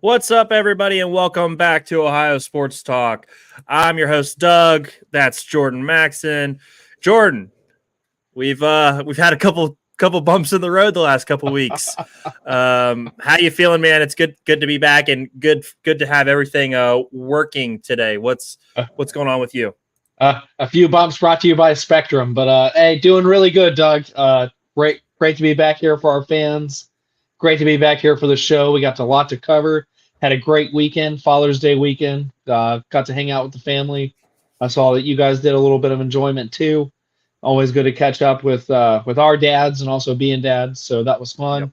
What's up, everybody, and welcome back to Ohio Sports Talk. I'm your host, Doug. That's Jordan Maxon. Jordan, we've had a couple bumps in the road the last couple weeks. How you feeling, man? It's good to be back and good to have everything working today. What's going on with you? A few bumps brought to you by Spectrum, but hey, doing really good, Doug. Great to be back here for our fans. Great to be back here for the show. We got a lot to cover. Had a great weekend, Father's Day weekend. Got to hang out with the family. I saw that you guys did a little bit of enjoyment too. Always good to catch up with our dads and also being dads. So that was fun. Yep.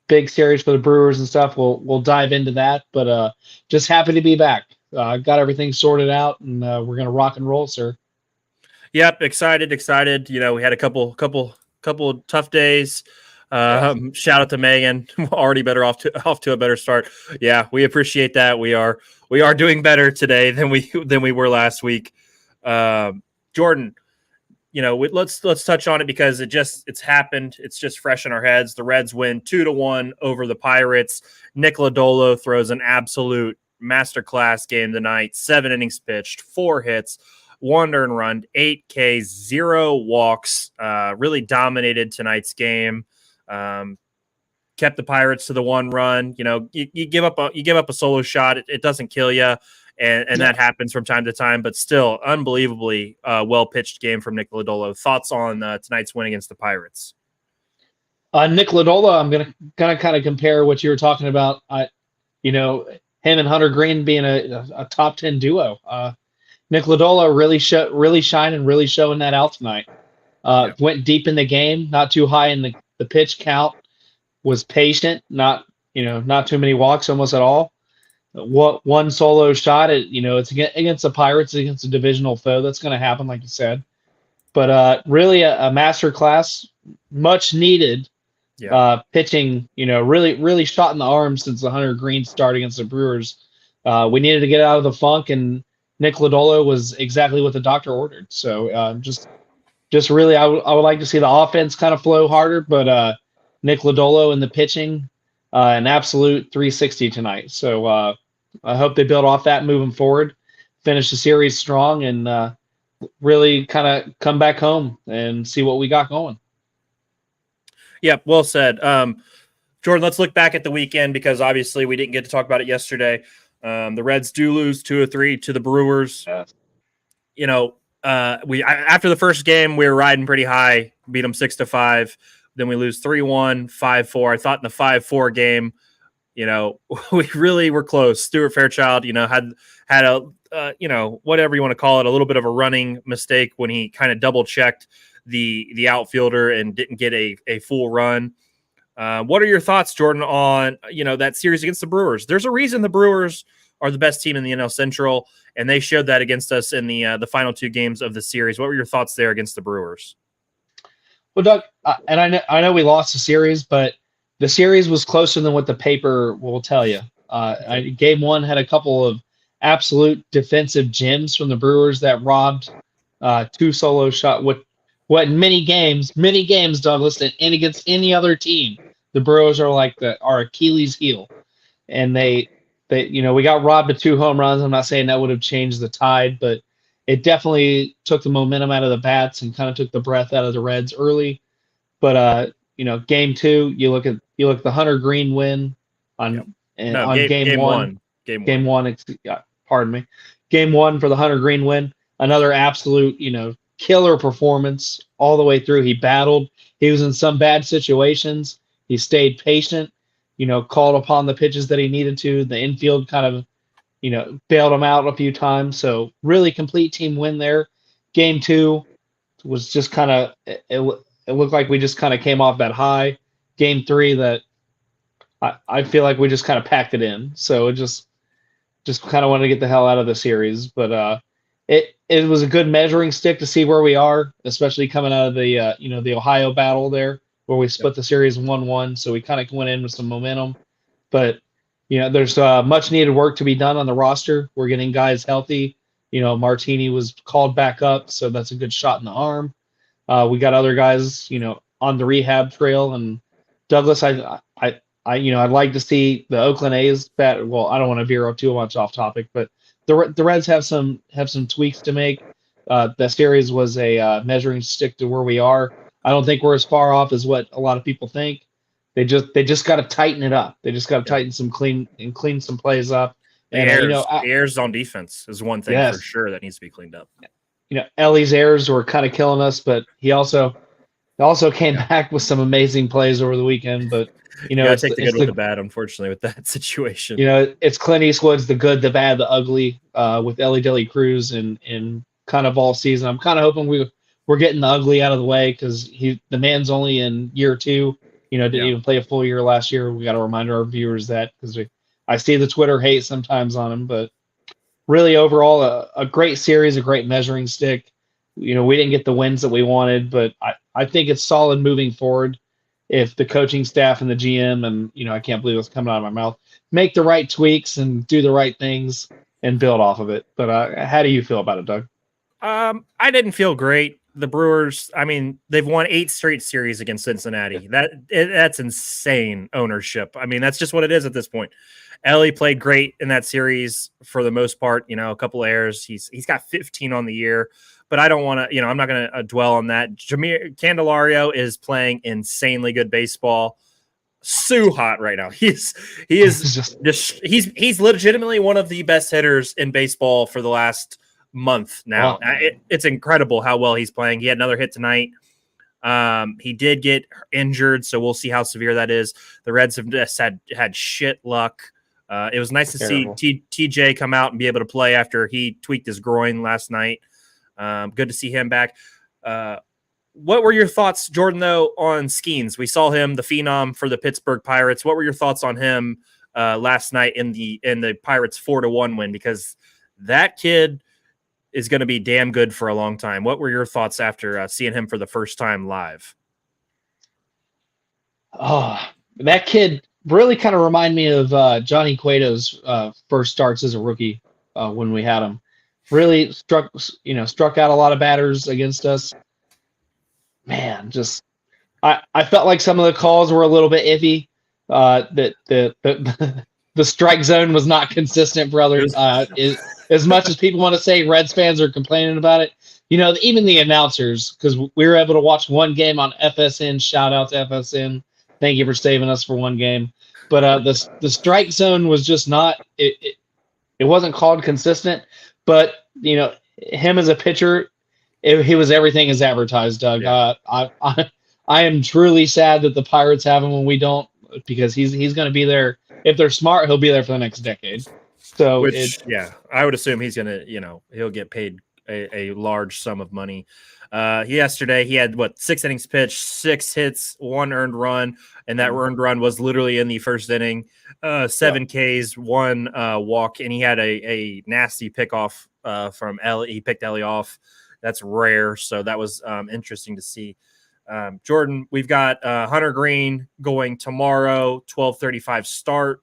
Big series for the Brewers and stuff. We'll dive into that, but just happy to be back. Got everything sorted out, and we're gonna rock and roll, sir. Yep, excited. You know, we had a couple tough days. Shout out to Megan. Already better off to a better start. Yeah, we appreciate that. We are doing better today than we were last week. Jordan, you know, let's touch on it because it's happened. It's just fresh in our heads. The Reds win 2-1 over the Pirates. Nick Lodolo throws an absolute masterclass game tonight. 7 innings pitched, 4 hits, 1 earned run, 8 Ks, 0 walks. Really dominated tonight's game. Kept the Pirates to the 1 run. You know, you give up a solo shot, it doesn't kill you, and that happens from time to time. But still, unbelievably well pitched game from Nick Lodolo. Thoughts on tonight's win against the Pirates? Nick Lodolo, I'm gonna kind of compare what you were talking about. Him and Hunter Green being a top 10 duo. Nick Lodolo really shining, really showing that out tonight. Went deep in the game, not too high in the pitch count, was patient, not too many walks almost at all. One solo shot, it's against the Pirates, against a divisional foe. That's going to happen, like you said. But really a master class, much needed. Pitching, really shot in the arm since the Hunter Green start against the Brewers. We needed to get out of the funk, and Nick Lodolo was exactly what the doctor ordered. So just really, I would like to see the offense kind of flow harder, but Nick Lodolo in the pitching, an absolute 360 tonight. So I hope they build off that moving forward, finish the series strong, and really kind of come back home and see what we got going. Yep, well said. Jordan, let's look back at the weekend because obviously we didn't get to talk about it yesterday. The Reds do lose 2-3 to the Brewers. You know, after the first game, we were riding pretty high, beat them 6-5. Then we lose 3-1, 5-4. I thought in the 5-4 game, we really were close. Stuart Fairchild, had a, whatever you want to call it, a little bit of a running mistake when he kind of double checked the outfielder and didn't get a full run. What are your thoughts, Jordan, on that series against the Brewers? There's a reason the Brewers are the best team in the NL Central, and they showed that against us in the final 2 games of the series. What were your thoughts there against the Brewers? Well, Doug, and I know we lost the series, but the series was closer than what the paper will tell you. Game 1 had a couple of absolute defensive gems from the Brewers that robbed 2 solo shot. What many games, Douglas, and against any other team, the Brewers are like our Achilles heel, and we got robbed of 2 home runs. I'm not saying that would have changed the tide, but it definitely took the momentum out of the bats and kind of took the breath out of the Reds early. But game 2, you look at the Hunter Green win on game one. Game one. Pardon me. Game 1 for the Hunter Green win. Another absolute killer performance all the way through. He battled. He was in some bad situations. He stayed patient. Called upon the pitches that he needed to. The infield kind of bailed him out a few times. So really complete team win there. Game 2 was just kind of, it looked like we just kind of came off that high. Game 3 that I feel like we just kind of packed it in. So it just kind of wanted to get the hell out of the series. But it was a good measuring stick to see where we are, especially coming out of the the Ohio battle there where we split the series 1-1. So we kind of went in with some momentum. But there's much needed work to be done on the roster. We're getting guys healthy. Martini was called back up, so that's a good shot in the arm. We got other guys, on the rehab trail. And Douglas, I'd like to see the Oakland A's bat. Well, I don't want to veer up too much off topic, but the Reds have some tweaks to make. The series was a measuring stick to where we are. I don't think we're as far off as what a lot of people think. They just got to tighten it up. They just got to tighten clean some plays up. The And errors on defense is one thing for yes, sure that needs to be cleaned up. Ellie's errors were kind of killing us, but he also came back with some amazing plays over the weekend. But You gotta take the good with the bad, unfortunately, with that situation. it's Clint Eastwood's the good, the bad, the ugly, with Ellie Dilly Cruz and kind of all season. I'm kind of hoping we're getting the ugly out of the way because the man's only in year 2. Didn't even play a full year last year. We got to remind our viewers that because I see the Twitter hate sometimes on him, but really overall a great series, a great measuring stick. We didn't get the wins that we wanted, but I think it's solid moving forward. If the coaching staff and the GM and I can't believe what's coming out of my mouth, make the right tweaks and do the right things and build off of it. But how do you feel about it, Doug? I didn't feel great. The Brewers, I mean, they've won 8 straight series against Cincinnati. That's insane ownership. I mean, that's just what it is at this point. Ellie played great in that series for the most part. A couple of errors. He's got 15 on the year, but I don't want to. I'm not going to dwell on that. Jameer Candelario is playing insanely good baseball. So hot right now. He's legitimately one of the best hitters in baseball for the last month now. Wow. It's incredible how well he's playing. He had another hit tonight. He did get injured, so we'll see how severe that is. The Reds have just had shit luck. It was nice to see TJ come out and be able to play after he tweaked his groin last night. Good to see him back. What were your thoughts, Jordan, though, on Skeens? We saw him, the phenom for the Pittsburgh Pirates. What were your thoughts on him last night in the Pirates 4-1 win? Because that kid is going to be damn good for a long time. What were your thoughts after seeing him for the first time live? Oh, that kid really kind of reminded me of Johnny Cueto's first starts as a rookie when we had him. Really struck out a lot of batters against us. Man, just I felt like some of the calls were a little bit iffy. That the strike zone was not consistent, brother. As much as people want to say Reds fans are complaining about it, even the announcers, because we were able to watch one game on FSN. Shout out to FSN. Thank you for saving us for one game. But the strike zone was just not it wasn't called consistent. But him as a pitcher, he was everything as advertised, Doug. Yeah. I am truly sad that the Pirates have him when we don't, because he's going to be there. If they're smart, he'll be there for the next decade. So I would assume he's gonna, he'll get paid a large sum of money. Yesterday he had 6 innings pitched, 6 hits, 1 earned run, and that earned run was literally in the first inning. 7 Ks, 1 walk, and he had a nasty pickoff from Ellie. He picked Ellie off. That's rare, so that was interesting to see. Jordan, we've got Hunter Green going tomorrow, 12:35 start.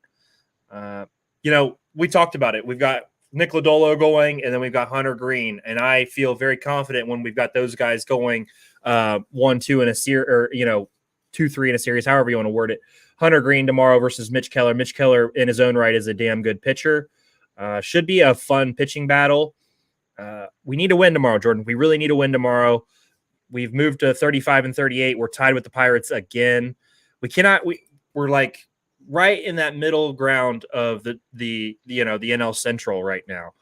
We talked about it. We've got Nick Lodolo going, and then we've got Hunter Green. And I feel very confident when we've got those guys going 1-2 in a series, or 2-3 in a series, however you want to word it. Hunter Green tomorrow versus Mitch Keller. Mitch Keller in his own right is a damn good pitcher. Should be a fun pitching battle. We need to win tomorrow, Jordan. We really need to win tomorrow. We've moved to 35-38. We're tied with the Pirates again. We're like right in that middle ground of the NL Central right now.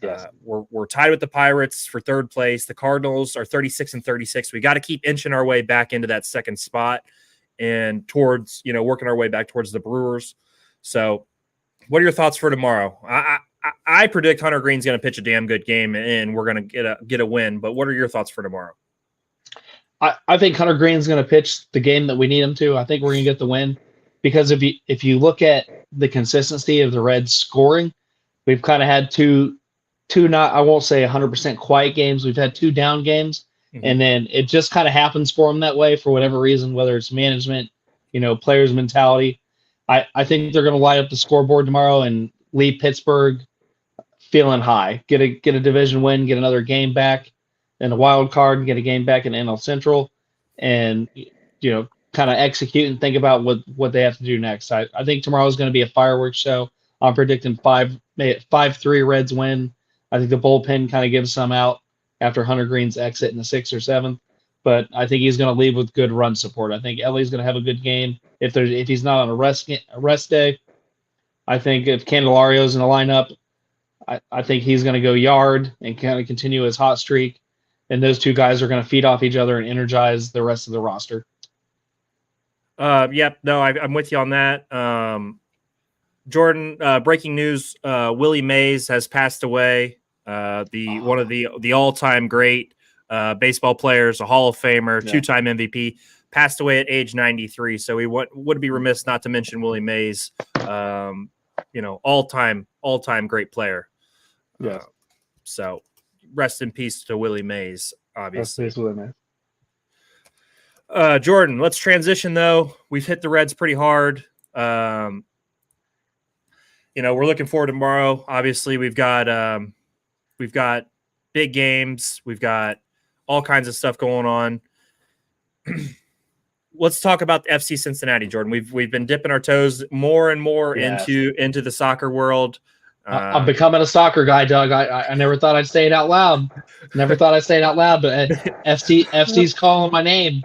Yes. We're tied with the Pirates for 3rd place. The Cardinals are 36-36. We got to keep inching our way back into that 2nd spot and towards, working our way back towards the Brewers. So what are your thoughts for tomorrow? I predict Hunter Green's going to pitch a damn good game and we're going to get a win. But what are your thoughts for tomorrow? I think Hunter Green's going to pitch the game that we need him to. I think we're going to get the win. Because if you look at the consistency of the Reds scoring, we've kind of had two not, I won't say 100% quiet games. We've had 2 down games, and then it just kind of happens for them that way for whatever reason, whether it's management, players' mentality. I think they're going to light up the scoreboard tomorrow and leave Pittsburgh feeling high, get a division win, get another game back in a wild card, and get a game back in NL Central, and kind of execute and think about what they have to do next. I think tomorrow is going to be a fireworks show. I'm predicting 5-3 Reds win. I think the bullpen kind of gives some out after Hunter Green's exit in the 6th or 7th, but I think he's going to leave with good run support. I think Ellie's going to have a good game. If he's not on a rest day, I think if Candelario's in the lineup, I think he's going to go yard and kind of continue his hot streak, and those two guys are going to feed off each other and energize the rest of the roster. Yep. No, I'm with you on that. Jordan, breaking news: Willie Mays has passed away. One of the all-time great baseball players, a Hall of Famer, two-time MVP, passed away at age 93. So we would be remiss not to mention Willie Mays. All-time great player. Yeah. So rest in peace to Willie Mays. Obviously. Rest in peace, Willie Mays. Jordan, let's transition though. We've hit the Reds pretty hard. We're looking forward to tomorrow. Obviously, we've got big games. We've got all kinds of stuff going on. Let's talk about the FC Cincinnati, Jordan. We've been dipping our toes more and more into the soccer world. I'm becoming a soccer guy, Doug. I never thought I'd say it out loud. But FC's calling my name.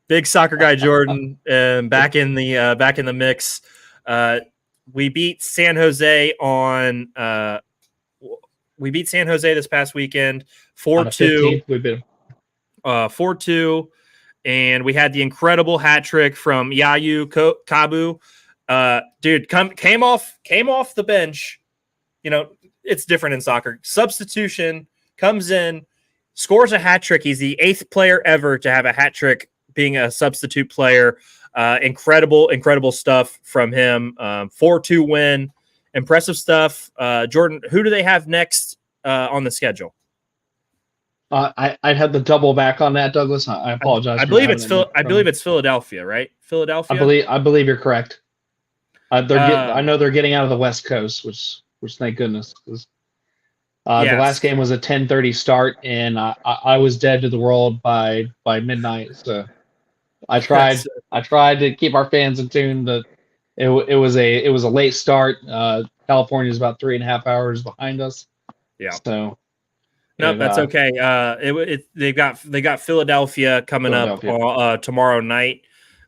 Big soccer guy, Jordan, back in the mix. We beat San Jose this past weekend, 4-2. We beat them. 4-2, and we had the incredible hat trick from Yayu Kabu. Dude, came off the bench. It's different in soccer. Substitution, comes in, scores a hat trick. He's the 8th player ever to have a hat trick being a substitute player. Incredible stuff from him. 4-2 win. Impressive stuff. Jordan, who do they have next on the schedule? I'd have the double back on that, Douglas. I apologize. I believe it's Philadelphia, right? Philadelphia. I believe you're correct. I know they're getting out of the West Coast, which thank goodness. The last game was a 10:30 start, and I was dead to the world by midnight. So I tried to keep our fans in tune. But it was a late start. California is about 3.5 hours behind us. Yeah. So. No, that's okay. They got Philadelphia coming up tomorrow night.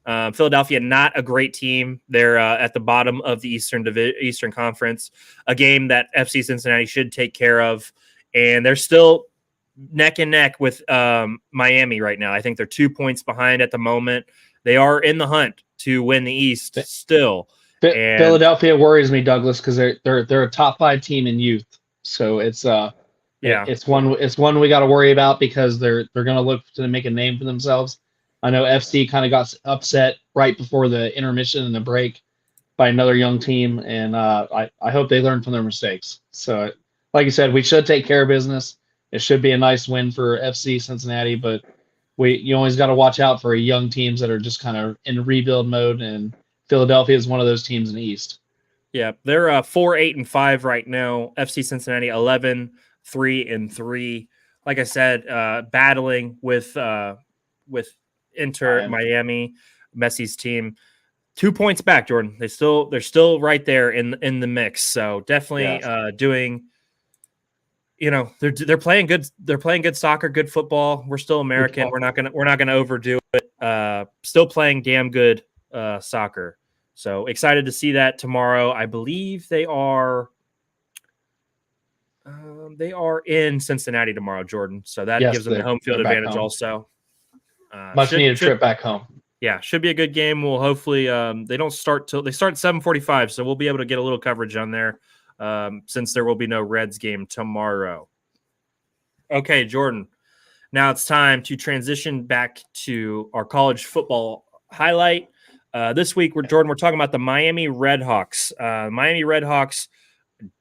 Philadelphia, not a great team. They're at the bottom of the Eastern Conference, a game that FC Cincinnati should take care of. And they're still neck and neck with Miami right now. I think they're 2 points behind at the moment. They are in the hunt to win the East still. Philadelphia worries me, Douglas, because they're a top 5 team in youth. So it's it's one we got to worry about because they're going to look to make a name for themselves. I know FC kind of got upset right before the intermission and the break by another young team, and I hope they learn from their mistakes. So, like you said, we should take care of business. It should be a nice win for FC Cincinnati, but you always got to watch out for young teams that are just kind of in rebuild mode, and Philadelphia is one of those teams in the East. Yeah, they're 4-8-5 right now. FC Cincinnati 11-3-3. Like I said, battling with Inter Miami, Messi's team. 2 points back, Jordan. They're still right there in the mix. So definitely doing. They're playing good. They're playing good soccer, good football. We're still American. We're not gonna overdo it. Still playing damn good soccer. So excited to see that tomorrow. I believe they are. They are in Cincinnati tomorrow, Jordan. So that gives them the home field advantage also. Much needed trip back home. Yeah, should be a good game. We'll hopefully they start at 7:45, so we'll be able to get a little coverage on there since there will be no Reds game tomorrow. Okay, Jordan. Now it's time to transition back to our college football highlight. This week, we're talking about the Miami Redhawks. Miami Redhawks,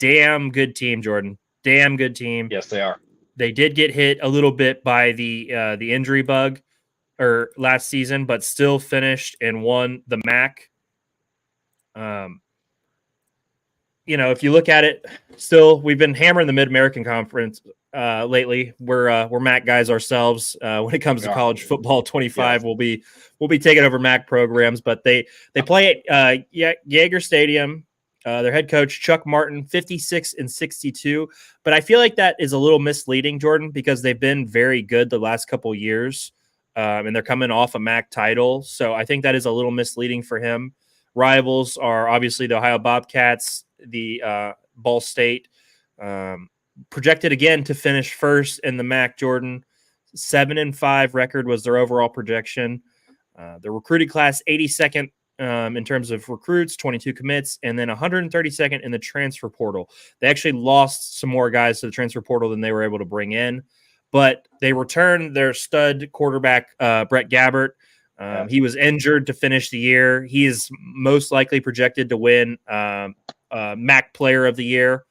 damn good team, Jordan. Damn good team. Yes, they are. They did get hit a little bit by the injury bug last season, but still finished and won the MAC. If you look at it, still we've been hammering the Mid-American Conference lately. We're MAC guys ourselves. When it comes to college football 25, we'll be taking over MAC programs, but they play at Yager Stadium. Their head coach Chuck Martin, 56-62, but I feel like that is a little misleading, Jordan, because they've been very good the last couple of years, and they're coming off a MAC title, so I think that is a little misleading for him. Rivals are obviously the Ohio Bobcats, the Ball State. Projected again to finish first in the MAC, Jordan. 7-5 record was their overall projection. The recruiting class, 82nd in terms of recruits, 22 commits, and then 132nd in the transfer portal. They actually lost some more guys to the transfer portal than they were able to bring in, but they returned their stud quarterback, Brett Gabbert. He was injured to finish the year. He is most likely projected to win MAC Player of the Year.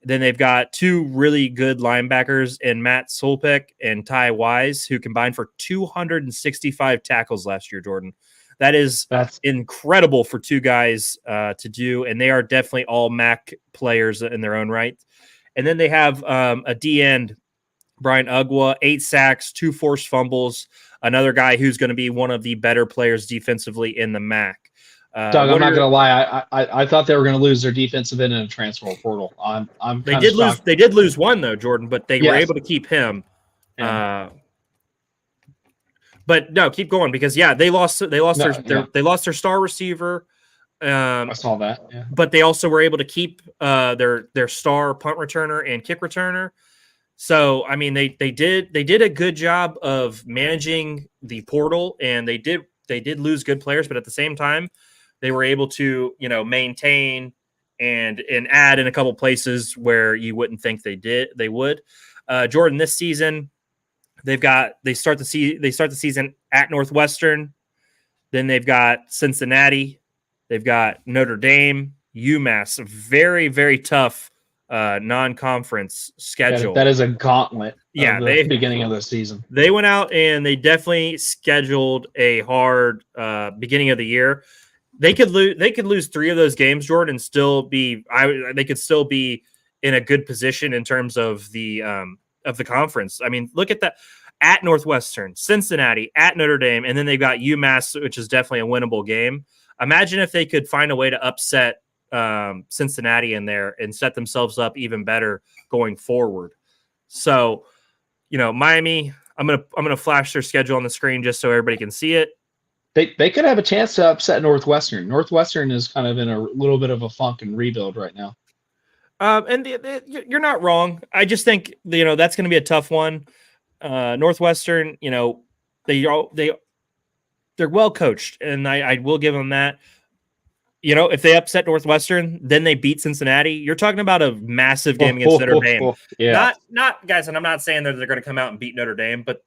Then they've got two really good linebackers in Matt Solpick and Ty Wise, who combined for 265 tackles last year, Jordan. That's incredible for two guys to do, and they are definitely all MAC players in their own right. And then they have a D-end, Brian Ugwa, 8 sacks, 2 forced fumbles, another guy who's going to be one of the better players defensively in the MAC. Doug, I'm not going to lie. I thought they were going to lose their defensive end in a transfer portal. They did lose one though, Jordan, but they were able to keep him. Yeah. But no, keep going because they lost their star receiver. I saw that. Yeah. But they also were able to keep their star punt returner and kick returner. So I mean, they did a good job of managing the portal, and they did lose good players, but at the same time, they were able to maintain and add in a couple places where you wouldn't think they would. Jordan, this season they start the season at Northwestern, then they've got Cincinnati, they've got Notre Dame, UMass, very, very tough non-conference schedule. That is a gauntlet. The beginning of the season. They went out and they definitely scheduled a hard beginning of the year. They could lose 3 of those games, Jordan, and still be they could still be in a good position in terms of the conference. I mean, look at that. At Northwestern, Cincinnati, at Notre Dame, and then they've got UMass, which is definitely a winnable game. Imagine if they could find a way to upset Cincinnati in there and set themselves up even better going forward. So, Miami, I'm gonna flash their schedule on the screen just so everybody can see it. They could have a chance to upset Northwestern. Northwestern is kind of in a little bit of a funk and rebuild right now. And you're not wrong. I just think that's going to be a tough one. Northwestern, they're well coached, and I will give them that. If they upset Northwestern, then they beat Cincinnati. You're talking about a massive game against Notre Dame. Yeah. Not guys, and I'm not saying that they're going to come out and beat Notre Dame, but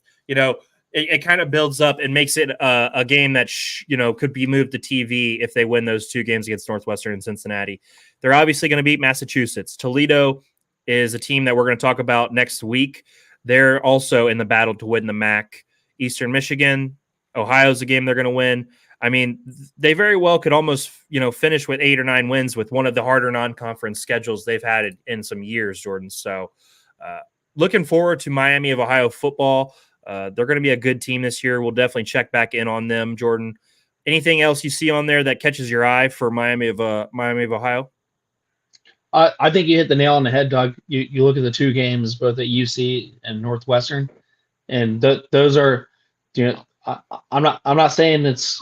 it kind of builds up and makes it a game that could be moved to TV if they win those 2 games against Northwestern and Cincinnati. They're obviously going to beat Massachusetts. Toledo is a team that we're going to talk about next week. They're also in the battle to win the MAC. Eastern Michigan, Ohio's a game they're going to win. I mean, they very well could almost, finish with 8 or 9 wins with one of the harder non-conference schedules they've had in some years, Jordan. So looking forward to Miami of Ohio football. They're going to be a good team this year. We'll definitely check back in on them, Jordan. Anything else you see on there that catches your eye for Miami of Ohio? I think you hit the nail on the head, Doug. You look at the 2 games, both at UC and Northwestern, and those are, I'm not saying it's,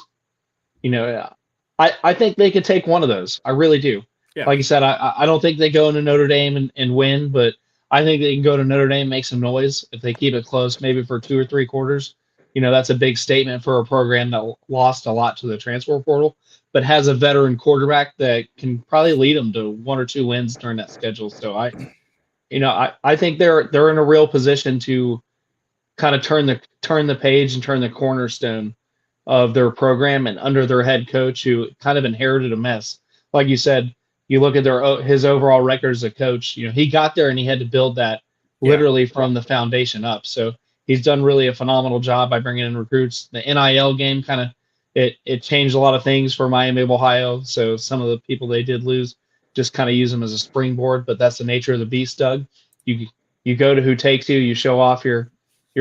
I think they could take one of those. I really do. Yeah. Like you said, I don't think they go into Notre Dame and win, but I think they can go to Notre Dame, make some noise if they keep it close, maybe for 2 or 3 quarters. That's a big statement for a program that lost a lot to the transfer portal, but has a veteran quarterback that can probably lead them to 1 or 2 wins during that schedule. So I think they're in a real position to kind of turn the page and turn the cornerstone of their program and under their head coach, who kind of inherited a mess. Like you said, you look at his overall record as a coach. He got there and he had to build that literally from the foundation up. So he's done really a phenomenal job by bringing in recruits. The NIL game kind of it changed a lot of things for Miami of Ohio. So some of the people they did lose just kind of use them as a springboard, but that's the nature of the beast, Doug. You you go to who takes you, you show off your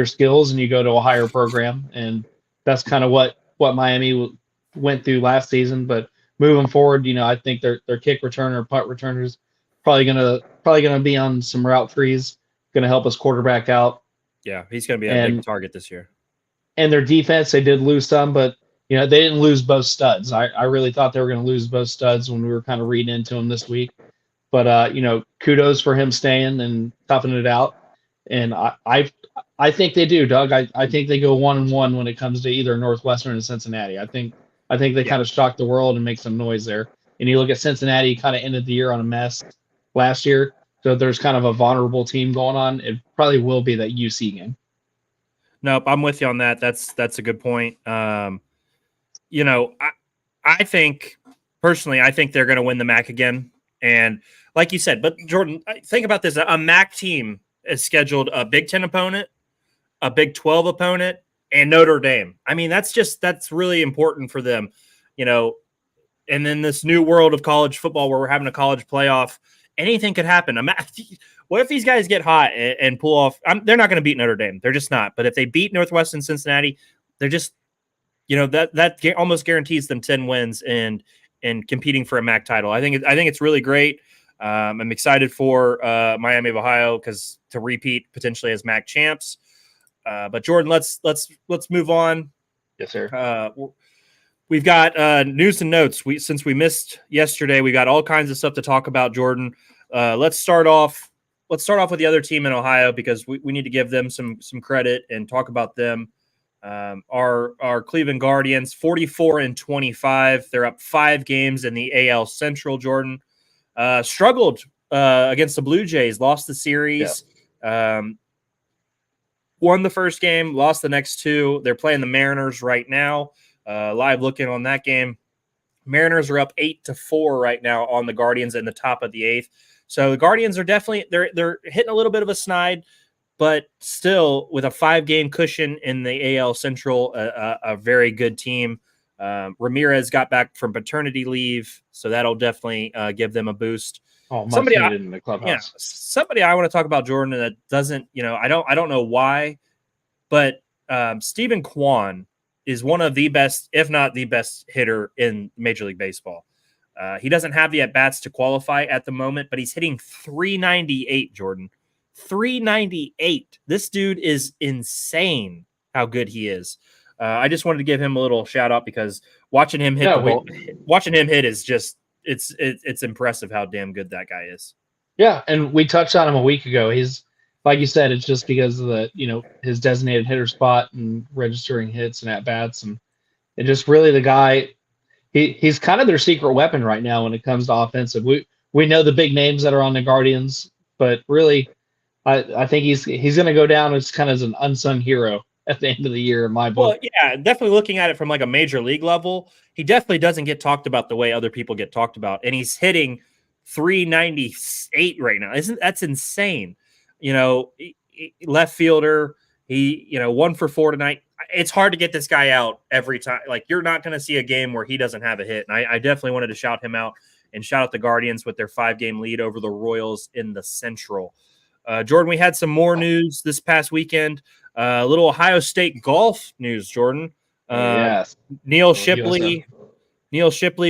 skills, and you go to a higher program. And that's kind of what Miami went through last season. But moving forward, I think their kick returner, punt returners, probably gonna be on some route trees, gonna help us quarterback out. Yeah, he's going to be a big And target this year. their defense, they did lose some, but they didn't lose both studs. I really thought they were going to lose both studs when we were kind of reading into them this week. But kudos for him staying and toughing it out. And I think they do, Doug. I think they go 1-1 when it comes to either Northwestern and Cincinnati. I think they kind of shock the world and make some noise there. And you look at Cincinnati, kind of ended the year on a mess last year. So there's kind of a vulnerable team going on. It probably will be that UC game. Nope, I'm with you on that. That's a good point. I think personally, I think they're going to win the MAC again. And like you said, but Jordan, think about this: a MAC team is scheduled a Big Ten opponent, a Big 12 opponent, and Notre Dame. I mean, that's really important for them, And then this new world of college football, where we're having a college playoff, anything could happen. What if these guys get hot and pull off? They're not going to beat Notre Dame. They're just not. But if they beat Northwestern Cincinnati, they're just, that almost guarantees them 10 wins and competing for a MAC title. I think it's really great. I'm excited for Miami of Ohio to repeat potentially as MAC champs. But Jordan, let's move on. Yes, sir. We've got news and notes. Since we missed yesterday, we got all kinds of stuff to talk about. Jordan, let's start off with the other team in Ohio, because we need to give them some credit and talk about them. Our Cleveland Guardians, 44-25. They're up 5 games in the AL Central. Jordan, struggled against the Blue Jays, lost the series, won the first game, lost the next 2. They're playing the Mariners right now. Live looking on that game. Mariners are up 8-4 right now on the Guardians in the top of the 8th. So the Guardians are definitely they're hitting a little bit of a snide, but still with a 5-game cushion in the AL Central, a very good team. Ramirez got back from paternity leave, so that'll definitely give them a boost. Oh, much needed in the clubhouse. Yeah, somebody I want to talk about, Jordan, that doesn't, I don't know why, but Stephen Kwan is one of the best, if not the best hitter in Major League Baseball. He doesn't have the at-bats to qualify at the moment, but he's hitting .398, Jordan. .398. This dude is insane how good he is. I just wanted to give him a little shout out, because watching him hit is just it's impressive how damn good that guy is. Yeah, and we touched on him a week ago. He's, like you said, it's just because of the his designated hitter spot and registering hits and at bats, and just really the guy. He's kind of their secret weapon right now when it comes to offensive. We know the big names that are on the Guardians, but really, I think he's going to go down as kind of as an unsung hero at the end of the year in my book. Well, yeah, definitely looking at it from like a major league level, he definitely doesn't get talked about the way other people get talked about, and he's hitting .398 right now. That's insane? Left fielder. He 1 for 4 tonight. It's hard to get this guy out every time. Like, you're not going to see a game where he doesn't have a hit. And I definitely wanted to shout him out and shout out the Guardians with their 5-game lead over the Royals in the Central. Jordan, we had some more news this past weekend. A little Ohio State golf news, Jordan. Yes. Neil Shipley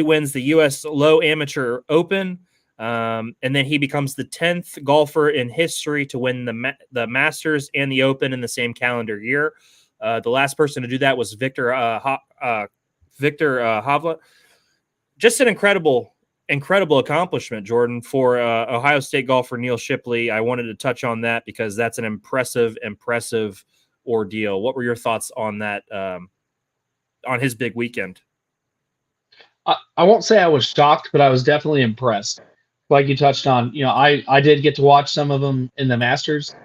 wins the U.S. Low Amateur Open. And then he becomes the 10th golfer in history to win the Masters and the Open in the same calendar year. The last person to do that was Victor Hovland. Just an incredible accomplishment, Jordan, for Ohio State golfer Neil Shipley. I wanted to touch on that because that's an impressive ordeal. What were your thoughts on that, on his big weekend? I won't say I was shocked, but I was definitely impressed. Like you touched on, I did get to watch some of them in the Masters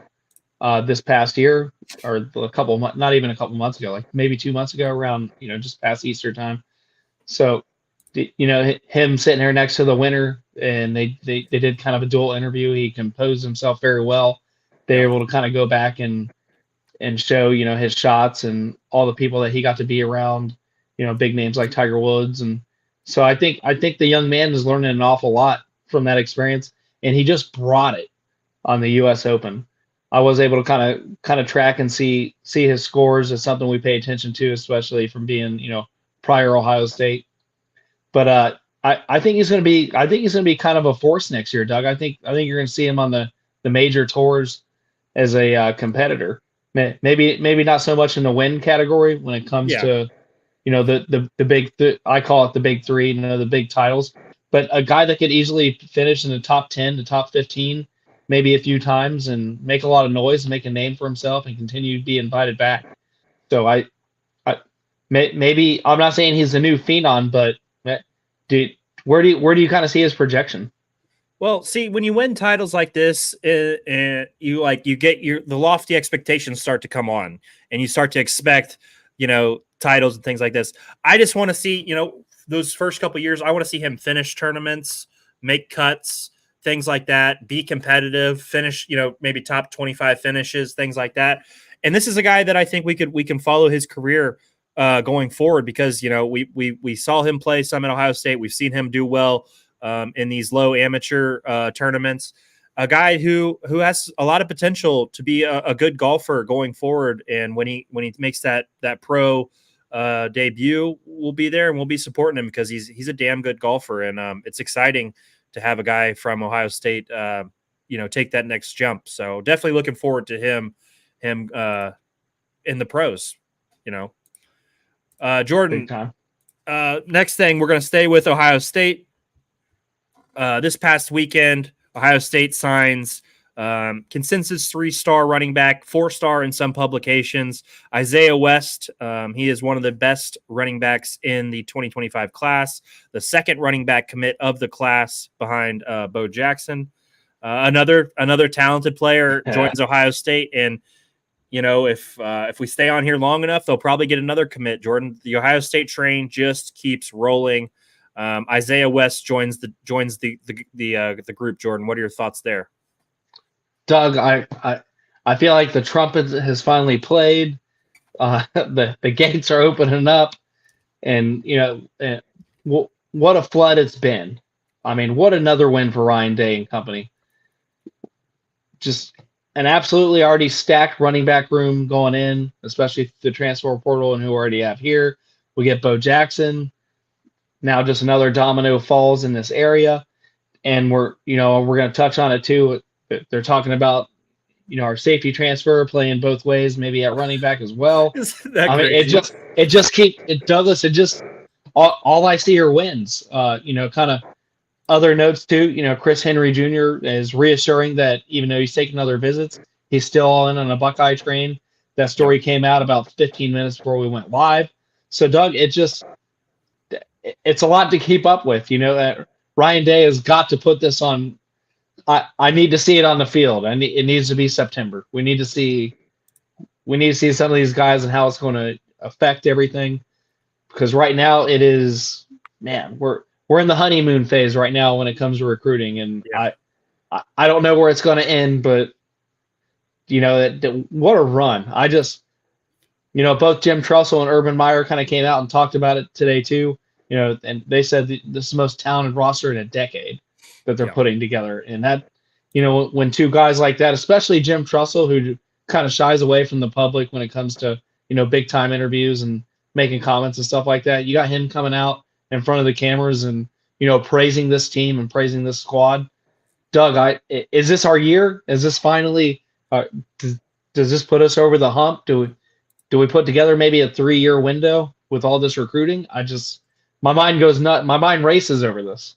this past year, or a couple months, not even a couple months ago, like maybe 2 months ago, around just past Easter time. So him sitting there next to the winner, and they did kind of a dual interview. He composed himself very well. They were able to kind of go back and show his shots and all the people that he got to be around, big names like Tiger Woods. And so I think the young man is learning an awful lot from that experience, and he just brought it on the U.S. Open. I was able to kind of track and see his scores as something we pay attention to, especially from being prior Ohio State. But I think he's going to be kind of a force next year, Doug. I think you're going to see him on the major tours as a competitor. Maybe not so much in the win category when it comes to the big I call it the big three, the big titles. But a guy that could easily finish in the top 10 to top 15, maybe a few times, and make a lot of noise and make a name for himself and continue to be invited back. So maybe I'm not saying he's the new phenom, but where do you kind of see his projection? Well, see, when you win titles like this, you get the lofty expectations start to come on, and you start to expect, titles and things like this. I just want to see, those first couple of years, I want to see him finish tournaments, make cuts, things like that, be competitive, finish, maybe top 25 finishes, things like that. And this is a guy that I think we can follow his career going forward, because we saw him play some at Ohio State. We've seen him do well in these low amateur tournaments. A guy who has a lot of potential to be a good golfer going forward. And when he makes that pro debut, we'll be there and we'll be supporting him, because he's a damn good golfer. And it's exciting to have a guy from Ohio State take that next jump. So definitely looking forward to him in the pros. Jordan, next thing, we're going to stay with Ohio State. This past weekend, Ohio State signs consensus 3-star running back, 4-star in some publications, Isaiah West. He is one of the best running backs in the 2025 class, the second running back commit of the class behind Bo Jackson. Another talented player joins Ohio State, and if we stay on here long enough, they'll probably get another commit. Jordan, the Ohio State train just keeps rolling. Isaiah West joins the group. Jordan, what are your thoughts there? Doug, I feel like the trumpet has finally played. The gates are opening up, and what a flood it's been. I mean, what another win for Ryan Day and company. Just an absolutely already stacked running back room going in, especially the transfer portal and who we already have here. We get Bo Jackson. Now just another domino falls in this area, and we're going to touch on it too. They're talking about our safety transfer playing both ways, maybe at running back as well. I mean, Douglas. It just all I see are wins. Kind of other notes too. Chris Henry Jr. is reassuring that even though he's taking other visits, he's still all in on a Buckeye train. That story came out about 15 minutes before we went live. So Doug, it's a lot to keep up with. That Ryan Day has got to put this on. I need to see it on the field. It needs to be September. We need to see some of these guys and how it's going to affect everything. Because right now it is, man, we're in the honeymoon phase right now when it comes to recruiting, and I don't know where it's going to end, but what a run! I just, both Jim Trussell and Urban Meyer kind of came out and talked about it today too. And they said this is the most talented roster in a decade that they're putting together. And that, when two guys like that, especially Jim Trussell, who kind of shies away from the public when it comes to, big time interviews and making comments and stuff like that, you got him coming out in front of the cameras and, praising this team and praising this squad. Doug, is this our year? Is this finally, does this put us over the hump? Do we put together maybe a 3-year window with all this recruiting? My mind goes nuts. My mind races over this.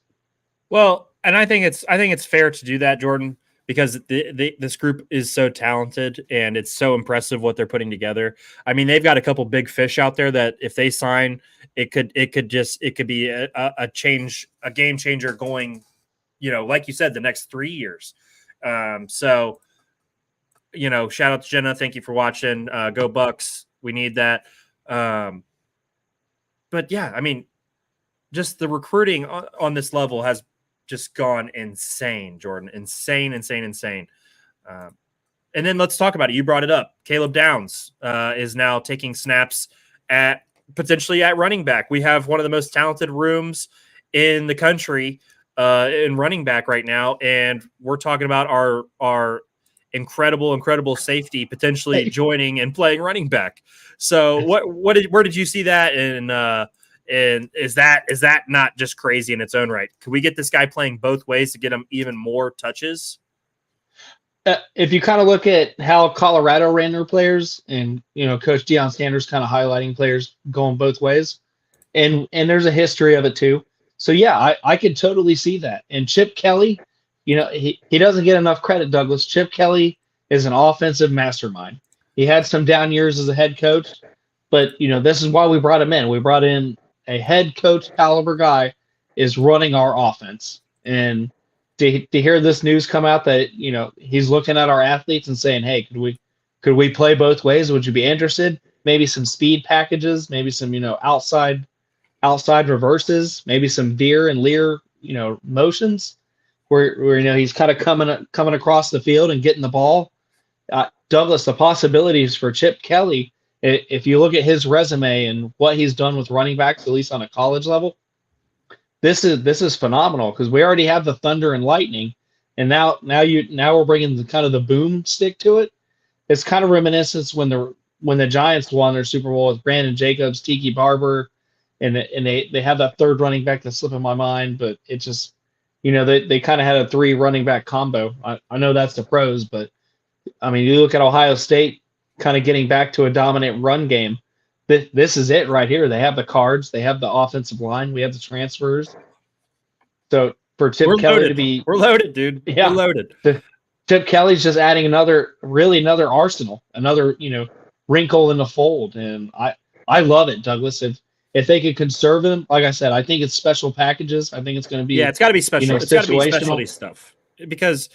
Well, and I think it's fair to do that, Jordan, because this group is so talented and it's so impressive what they're putting together. I mean, they've got a couple big fish out there that if they sign, it could be a game changer going, like you said, the next 3 years. So, shout out to Jenna. Thank you for watching. Go Bucks. We need that. But yeah, I mean, just the recruiting on this level has just gone insane, Jordan. Insane. And then let's talk about it. You brought it up. Caleb Downs is now taking snaps potentially at running back. We have one of the most talented rooms in the country in running back right now. And we're talking about our incredible safety potentially joining and playing running back. So where did you see that? And is that not just crazy in its own right? Could we get this guy playing both ways to get him even more touches? If you kind of look at how Colorado ran their players, and Coach Deion Sanders kind of highlighting players going both ways, and there's a history of it too. So yeah, I could totally see that. And Chip Kelly, he doesn't get enough credit, Douglas. Chip Kelly is an offensive mastermind. He had some down years as a head coach, but this is why we brought him in. We brought in a head coach caliber guy is running our offense. And to hear this news come out that he's looking at our athletes and saying, hey, could we play both ways? Would you be interested? Maybe some speed packages, maybe some outside reverses, maybe some veer and leer motions where he's kind of coming across the field and getting the ball. Douglas, the possibilities for Chip Kelly, if you look at his resume and what he's done with running backs, at least on a college level, this is phenomenal, because we already have the thunder and lightning, and now we're bringing the boom stick to it. It's kind of reminiscent when the Giants won their Super Bowl with Brandon Jacobs, Tiki Barber, and they have that third running back that's slipping my mind, but it just they kind of had a 3 running back combo. I know that's the pros, but I mean, you look at Ohio State kind of getting back to a dominant run game. This is it right here. They have the cards. They have the offensive line. We have the transfers. So for Chip Kelly we're loaded, dude. Yeah, we're loaded. Chip Kelly's just adding another arsenal, another wrinkle in the fold, and I love it, Douglas. If they could conserve him, like I said, I think it's special packages. I think it's going to be it's got to be special. It's got to be specialty stuff, because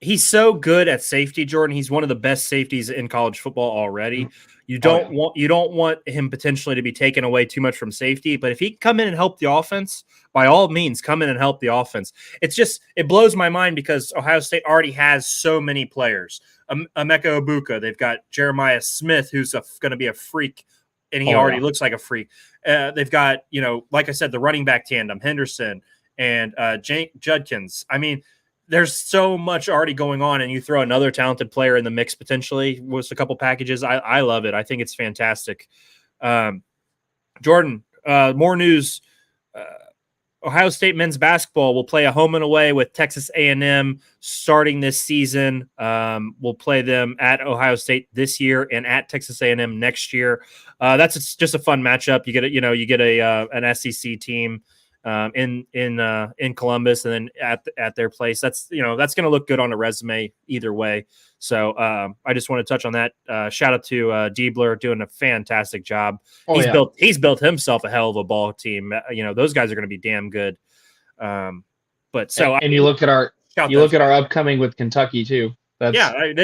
he's so good at safety, Jordan. He's one of the best safeties in college football already. You don't want him potentially to be taken away too much from safety, but if he can come in and help the offense, by all means, come in and help the offense. It blows my mind, because Ohio State already has so many players. Emeka Ibuka, they've got Jeremiah Smith, who's going to be a freak, and he already looks like a freak. They've got, like I said, the running back tandem, Henderson and Judkins. I mean, there's so much already going on, and you throw another talented player in the mix potentially with a couple packages. I love it. I think it's fantastic. Jordan, more news. Ohio State men's basketball will play a home and away with Texas A&M starting this season. We'll play them at Ohio State this year and at Texas A&M next year. That's just a fun matchup. You get an SEC team in Columbus, and then at their place. That's going to look good on a resume either way. So I just want to touch on that. Shout out to Diebler, doing a fantastic job. He's built himself a hell of a ball team. Those guys are going to be damn good. You look at our upcoming with Kentucky too. They've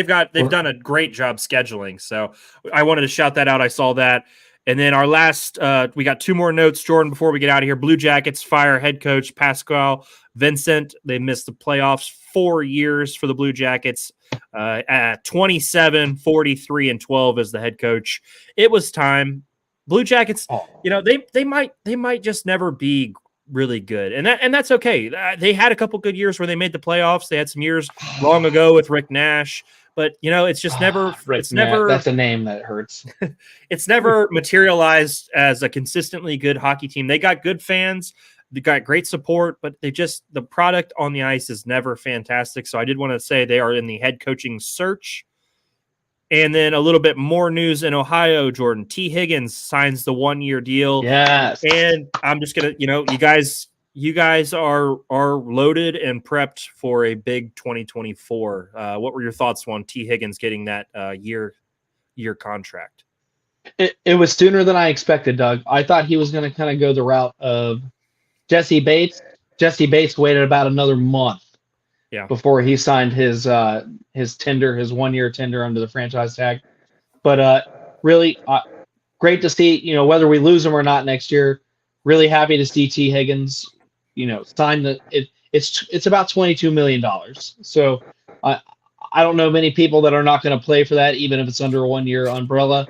done a great job scheduling. So I wanted to shout that out. I saw that. And then our last, we got 2 more notes, Jordan, before we get out of here. Blue Jackets fire head coach Pascal Vincent. They missed the playoffs 4 years for the Blue Jackets. At 27, 43, and 12 as the head coach. It was time. Blue Jackets, they might just never be really good, and that's okay. They had a couple good years where they made the playoffs. They had some years long ago with Rick Nash. But it's just never. That's a name that hurts. It's never materialized as a consistently good hockey team. They got good fans, they got great support, but the product on the ice is never fantastic. So I did want to say they are in the head coaching search. And then a little bit more news in Ohio, Jordan. T. Higgins signs the 1-year deal. Yes, and I'm just gonna, you guys are loaded and prepped for a big 2024. What were your thoughts on T. Higgins getting that year contract? It was sooner than I expected, Doug. I thought he was going to kind of go the route of Jesse Bates. Jesse Bates waited about another month before he signed his 1-year tender under the franchise tag. But really great to see, whether we lose him or not next year. Really happy to see T. Higgins sign it's about $22 million. So I don't know many people that are not going to play for that, even if it's under a 1-year umbrella.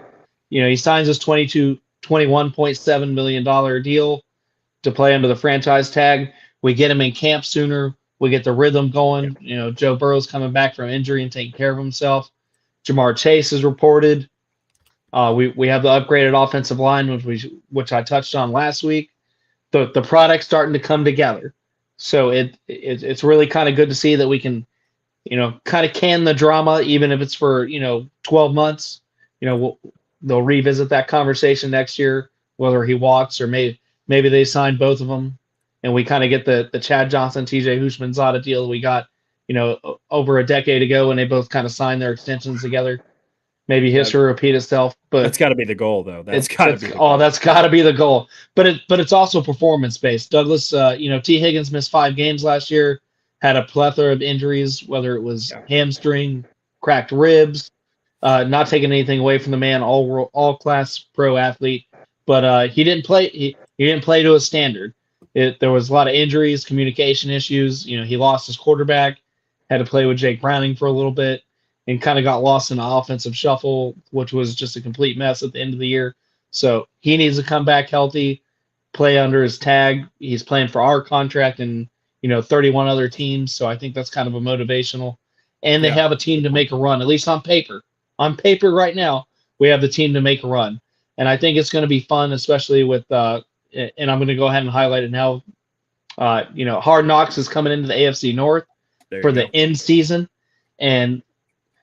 He signs this $21.7 million deal to play under the franchise tag. We get him in camp sooner. We get the rhythm going. Joe Burrow's coming back from injury and taking care of himself. Jamar Chase is reported. We have the upgraded offensive line, which I touched on last week. The product's starting to come together. So it's really kind of good to see that we can, kind of can the drama, even if it's for 12 months. They'll revisit that conversation next year, whether he walks or maybe they sign both of them, and we kind of get the Chad Johnson, TJ Hushmanzada deal that we got, over a decade ago when they both kind of signed their extensions together. Maybe history will repeat itself, but that's got to be the goal, though. That's got to be the goal. But it's also performance based. Douglas, T. Higgins missed 5 games last year, had a plethora of injuries, whether it was hamstring, cracked ribs. Not taking anything away from the man, all class pro athlete, but he didn't play. He didn't play to a standard. There was a lot of injuries, communication issues. He lost his quarterback, had to play with Jake Browning for a little bit, and kind of got lost in the offensive shuffle, which was just a complete mess at the end of the year. So he needs to come back healthy, play under his tag. He's playing for our contract and 31 other teams. So I think that's kind of a motivational. And they have a team to make a run, at least on paper. On paper right now, we have the team to make a run. And I think it's going to be fun, especially with and I'm going to go ahead and highlight it now. Hard Knocks is coming into the AFC North for the end season. And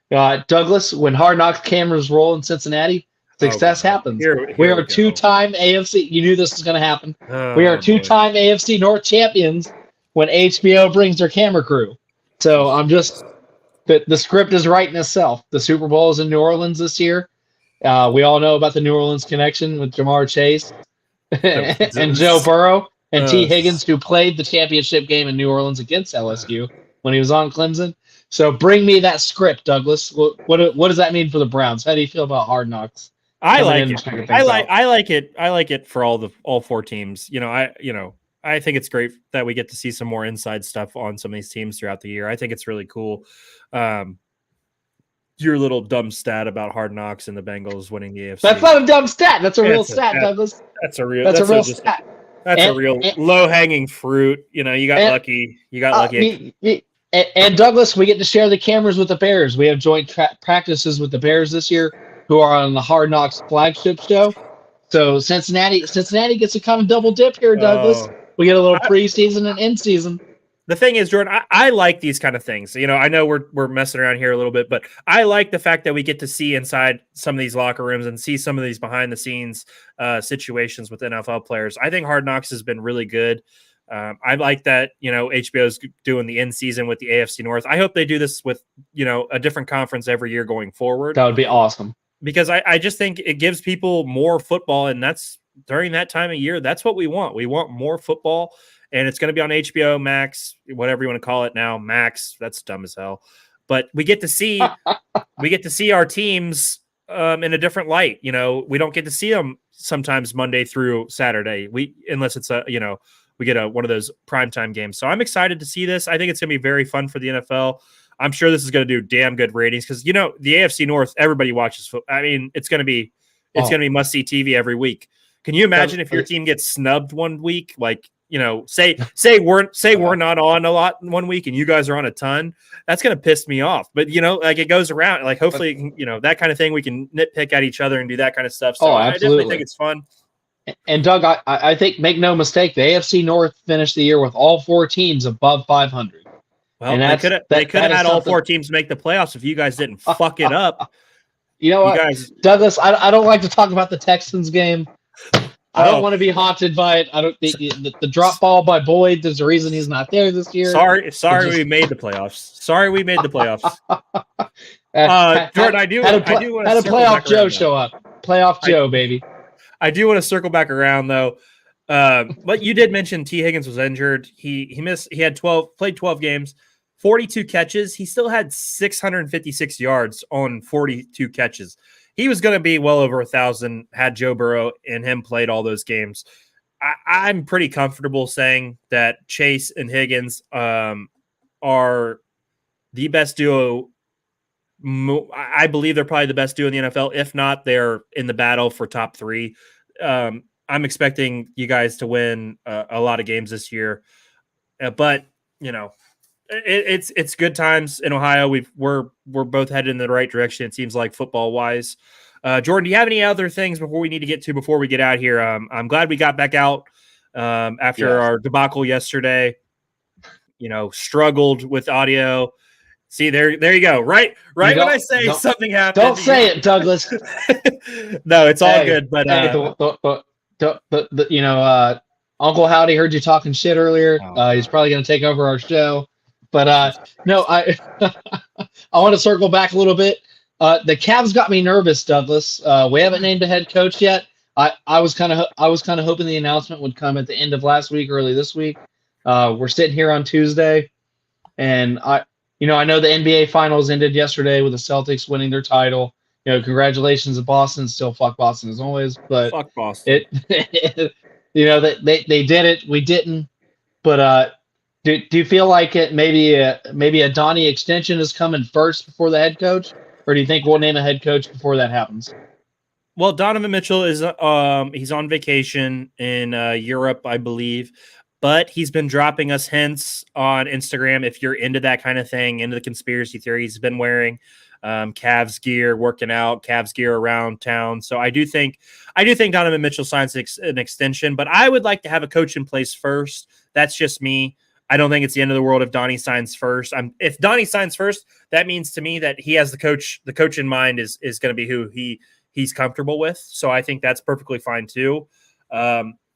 Douglas, when Hard Knocks cameras roll in Cincinnati, success happens. We are 2-time AFC. You knew this was going to happen. We are 2-time AFC North champions when HBO brings their camera crew. So I'm just the script is writing itself. The Super Bowl is in New Orleans this year. We all know about the New Orleans connection with Jamar Chase and Joe Burrow and T. Higgins, who played the championship game in New Orleans against LSU when he was on Clemson. So bring me that script, Douglas. What does that mean for the Browns? How do you feel about Hard Knocks? I like it. I like it. I like it for all 4 teams. I think it's great that we get to see some more inside stuff on some of these teams throughout the year. I think it's really cool. Your little dumb stat about Hard Knocks and the Bengals winning the AFC. That's not a dumb stat. That's a real stat, Douglas. That's a real stat. That's a real low-hanging fruit. You got lucky. You got lucky. And Douglas, we get to share the cameras with the Bears. We have joint practices with the Bears this year, who are on the Hard Knocks flagship show. So Cincinnati gets a kind of double dip here, Douglas. We get a little preseason and end season. The thing is, Jordan, I like these kind of things. I know we're messing around here a little bit, but I like the fact that we get to see inside some of these locker rooms and see some of these behind the scenes situations with NFL players. I think Hard Knocks has been really good. I like that, HBO's doing the end season with the AFC North. I hope they do this with, a different conference every year going forward. That would be awesome. Because I just think it gives people more football, and that's during that time of year. That's what we want. We want more football, and it's going to be on HBO Max, whatever you want to call it now. Max, that's dumb as hell. But we get to see our teams in a different light. We don't get to see them sometimes Monday through Saturday. Unless it's we get one of those primetime games. So I'm excited to see this. I think it's going to be very fun for the NFL. I'm sure this is going to do damn good ratings because, the AFC North, everybody watches football. I mean, it's going to be must-see TV every week. Can you imagine if your team gets snubbed one week? Like, say we're not on a lot one week and you guys are on a ton. That's going to piss me off. But, it goes around. Like, hopefully, that kind of thing, we can nitpick at each other and do that kind of stuff. So I definitely think it's fun. And Doug, I think, make no mistake, the AFC North finished the year with all 4 teams above 500. Well, they could have had all 4 teams make the playoffs if you guys didn't fuck it up. You know what, Douglas? I don't like to talk about the Texans game. I don't want to be haunted by it. I don't think the drop ball by Boyd. There's a reason he's not there this year. Sorry, we made the playoffs. Jordan, I do want to had a playoff Joe show up. Playoff Joe, baby. I do want to circle back around though. But you did mention T. Higgins was injured. He missed. He had played 12 games, 42 catches. He still had 656 yards on 42 catches. He was going to be well over 1,000 had Joe Burrow and him played all those games. I'm pretty comfortable saying that Chase and Higgins are the best duo. I believe they're probably the best duo in the NFL. If not, they're in the battle for top 3. I'm expecting you guys to win a lot of games this year. But, It's good times in Ohio. We're both headed in the right direction. It seems like football wise. Jordan, do you have any other things before we need to get to before we get out here? I'm glad we got back out after our debacle yesterday. Struggled with audio. See, there you go. Right when I say something happened. Don't say it, Douglas. No, it's all good. But Uncle Howdy heard you talking shit earlier. He's probably going to take over our show. But no, I want to circle back a little bit. The Cavs got me nervous, Douglas. We haven't named a head coach yet. I was kind of hoping the announcement would come at the end of last week, early this week. We're sitting here on Tuesday, and I know the NBA Finals ended yesterday with the Celtics winning their title. Congratulations to Boston. Still fuck Boston as always, but fuck Boston. They did it. We didn't. But do you feel like it maybe a Donnie extension is coming first before the head coach, or do you think we'll name a head coach before that happens? Well, Donovan Mitchell is he's on vacation in Europe, I believe. But he's been dropping us hints on Instagram. If you're into that kind of thing, into the conspiracy theories, he's been wearing Cavs gear, working out, Cavs gear around town. So I do think Donovan Mitchell signs an extension, but I would like to have a coach in place first. That's just me. I don't think it's the end of the world if Donnie signs first. If Donnie signs first, that means to me that he has the coach in mind is going to be who he's comfortable with. So I think that's perfectly fine too.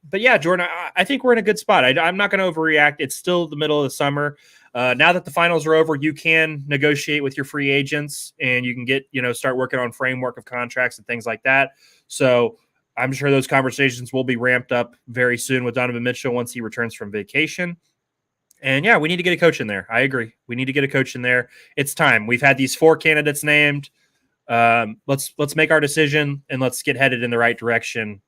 But yeah, Jordan, I think we're in a good spot. I'm not going to overreact. It's still the middle of the summer. Now that the finals are over, you can negotiate with your free agents and you can start working on framework of contracts and things like that. So I'm sure those conversations will be ramped up very soon with Donovan Mitchell once he returns from vacation. And yeah, we need to get a coach in there. I agree. We need to get a coach in there. It's time. We've had these 4 candidates named. Let's make our decision and let's get headed in the right direction.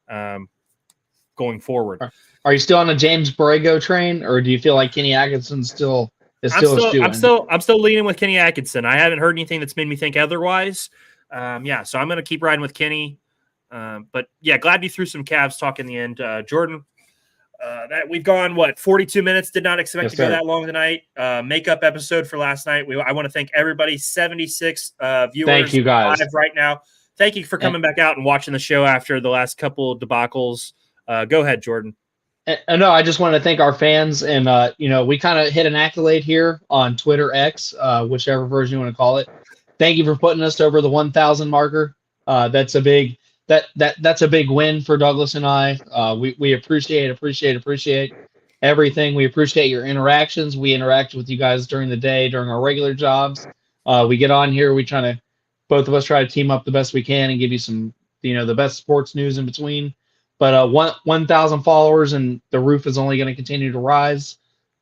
Going forward. Are you still on a James Borrego train, or do you feel like Kenny Atkinson is still I'm still leaning with Kenny Atkinson. I haven't heard anything that's made me think otherwise. So I'm going to keep riding with Kenny. But yeah, glad you threw some Cavs talk in the end. Jordan, that we've gone 42 minutes. Did not expect to go that long tonight. Makeup episode for last night. I want to thank everybody. 76 viewers. Thank you guys live right now. Thank you for coming back out and watching the show after the last couple of debacles. Go ahead, Jordan. No, I just want to thank our fans, and we kind of hit an accolade here on Twitter X, whichever version you want to call it. Thank you for putting us over the 1,000 marker. That's a big win for Douglas and I. We appreciate everything. We appreciate your interactions. We interact with you guys during the day, during our regular jobs. We get on here. Both of us try to team up the best we can and give you some, the best sports news in between. But 1,000 followers, and the roof is only going to continue to rise.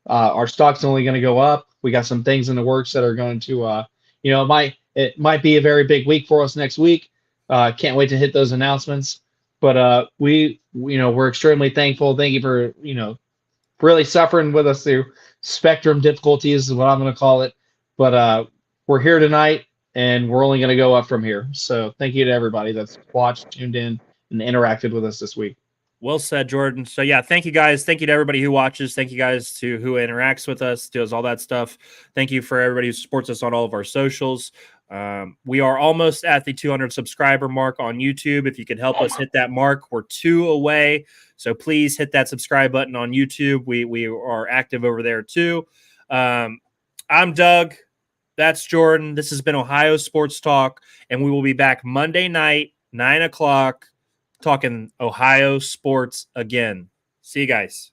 Our stock's only going to go up. We got some things in the works that are going to, it might be a very big week for us next week. Can't wait to hit those announcements. But we're extremely thankful. Thank you for really suffering with us through spectrum difficulties is what I'm going to call it. But we're here tonight, and we're only going to go up from here. So thank you to everybody that's watched, tuned in, and interacted with us this week. Well said, Jordan. So yeah, thank you guys. Thank you to everybody who watches. Thank you guys to who interacts with us, does all that stuff. Thank you for everybody who supports us on all of our socials. We are almost at the 200 subscriber mark on YouTube. If you could help us hit that mark, we're 2 away. So please hit that subscribe button on YouTube. We are active over there too. I'm Doug. That's Jordan. This has been Ohio Sports Talk, and we will be back Monday night, 9 o'clock. Talking Ohio sports again. See you guys.